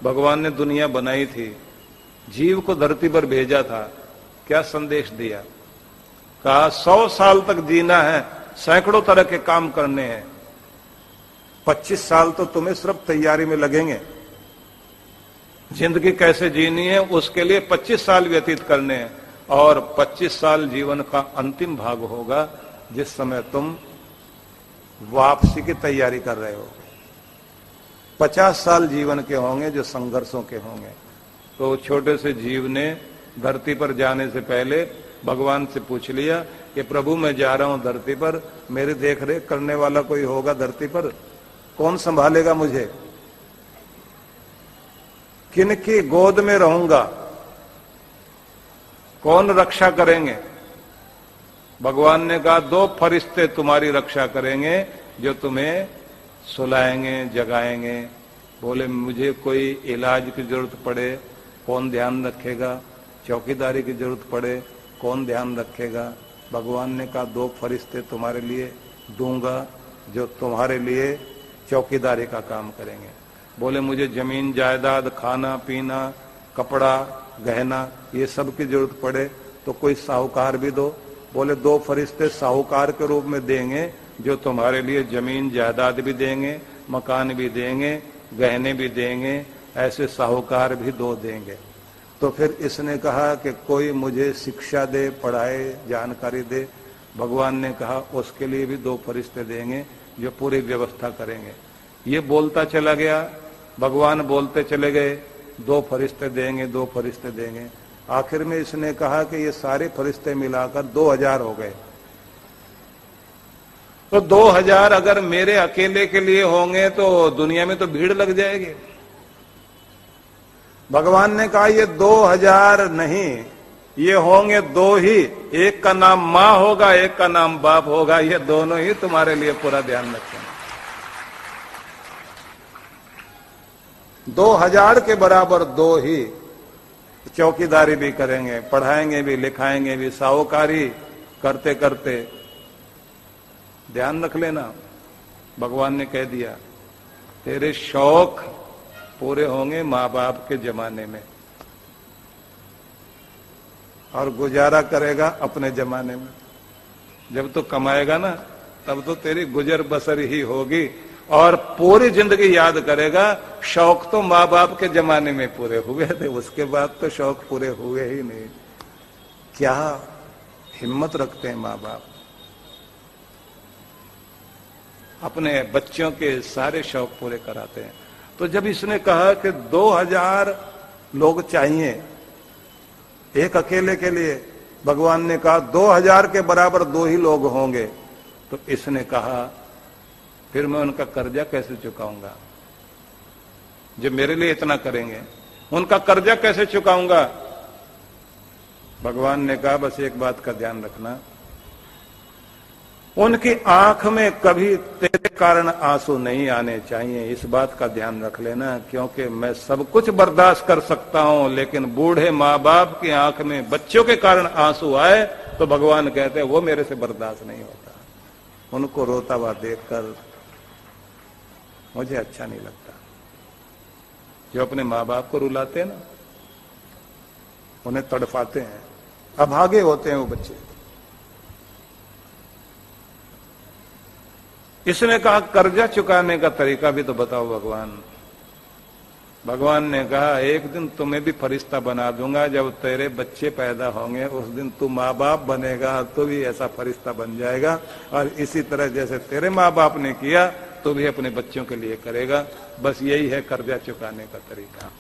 भगवान ने दुनिया बनाई थी, जीव को धरती पर भेजा था, क्या संदेश दिया? कहा 100 साल तक जीना है, सैकड़ों तरह के काम करने हैं, 25 साल तो तुम्हें सिर्फ तैयारी में लगेंगे। जिंदगी कैसे जीनी है उसके लिए 25 साल व्यतीत करने हैं, और 25 साल जीवन का अंतिम भाग होगा जिस समय तुम वापसी की तैयारी कर रहे हो। 50 साल जीवन के होंगे जो संघर्षों के होंगे। तो छोटे से जीव ने धरती पर जाने से पहले भगवान से पूछ लिया कि प्रभु मैं जा रहा हूं धरती पर, मेरी देख रेख करने वाला कोई होगा धरती पर? कौन संभालेगा मुझे? किनकी गोद में रहूंगा? कौन रक्षा करेंगे? भगवान ने कहा 2 फरिश्ते तुम्हारी रक्षा करेंगे जो तुम्हें सुलाएंगे, जगाएंगे। बोले मुझे कोई इलाज की जरूरत पड़े कौन ध्यान रखेगा? चौकीदारी की जरूरत पड़े कौन ध्यान रखेगा? भगवान ने कहा 2 फरिश्ते तुम्हारे लिए दूंगा जो तुम्हारे लिए चौकीदारी का काम करेंगे। बोले मुझे जमीन जायदाद, खाना पीना, कपड़ा गहना ये सब की जरूरत पड़े तो कोई साहूकार भी दो। बोले 2 फरिश्ते साहूकार के रूप में देंगे जो तुम्हारे लिए जमीन जायदाद भी देंगे, मकान भी देंगे, गहने भी देंगे, ऐसे साहूकार भी 2 देंगे। तो फिर इसने कहा कि कोई मुझे शिक्षा दे, पढ़ाए, जानकारी दे। भगवान ने कहा उसके लिए भी 2 फरिश्ते देंगे जो पूरी व्यवस्था करेंगे। ये बोलता चला गया, भगवान बोलते चले गए, 2 फरिश्ते देंगे, 2 फरिश्ते देंगे। आखिर में इसने कहा कि ये सारे फरिश्ते मिलाकर 2000 हो गए। तो 2000 अगर मेरे अकेले के लिए होंगे तो दुनिया में तो भीड़ लग जाएगी। भगवान ने कहा ये 2000 नहीं, ये होंगे 2 ही। एक का नाम मां होगा, एक का नाम बाप होगा, ये दोनों ही तुम्हारे लिए पूरा ध्यान रखेंगे। 2000 के बराबर 2 ही चौकीदारी भी करेंगे, पढ़ाएंगे भी, लिखाएंगे भी, साहूकारी करते करते। ध्यान रख लेना, भगवान ने कह दिया तेरे शौक पूरे होंगे माँ बाप के जमाने में, और गुजारा करेगा अपने जमाने में। जब तो कमाएगा ना तब तो तेरी गुजर बसर ही होगी, और पूरी जिंदगी याद करेगा शौक तो माँ बाप के जमाने में पूरे हुए थे, उसके बाद तो शौक पूरे हुए ही नहीं। क्या हिम्मत रखते हैं माँ बाप, अपने बच्चों के सारे शौक पूरे कराते हैं। तो जब इसने कहा कि 2000 लोग चाहिए एक अकेले के लिए, भगवान ने कहा 2000 के बराबर 2 ही लोग होंगे। तो इसने कहा फिर मैं उनका कर्जा कैसे चुकाऊंगा? जो मेरे लिए इतना करेंगे उनका कर्जा कैसे चुकाऊंगा? भगवान ने कहा बस एक बात का ध्यान रखना, उनकी आंख में कभी तेरे कारण आंसू नहीं आने चाहिए, इस बात का ध्यान रख लेना। क्योंकि मैं सब कुछ बर्दाश्त कर सकता हूं, लेकिन बूढ़े माँ बाप की आंख में बच्चों के कारण आंसू आए तो भगवान कहते हैं वो मेरे से बर्दाश्त नहीं होता। उनको रोता हुआ देखकर मुझे अच्छा नहीं लगता। जो अपने माँ बाप को रुलाते हैं ना, उन्हें तड़पाते हैं, अभागे होते हैं वो बच्चे। इसने कहा कर्जा चुकाने का तरीका भी तो बताओ भगवान। भगवान ने कहा एक दिन तुम्हें भी फरिश्ता बना दूंगा, जब तेरे बच्चे पैदा होंगे उस दिन तू माँ बाप बनेगा तो भी ऐसा फरिश्ता बन जाएगा, और इसी तरह जैसे तेरे माँ बाप ने किया तो भी अपने बच्चों के लिए करेगा। बस यही है कर्जा चुकाने का तरीका।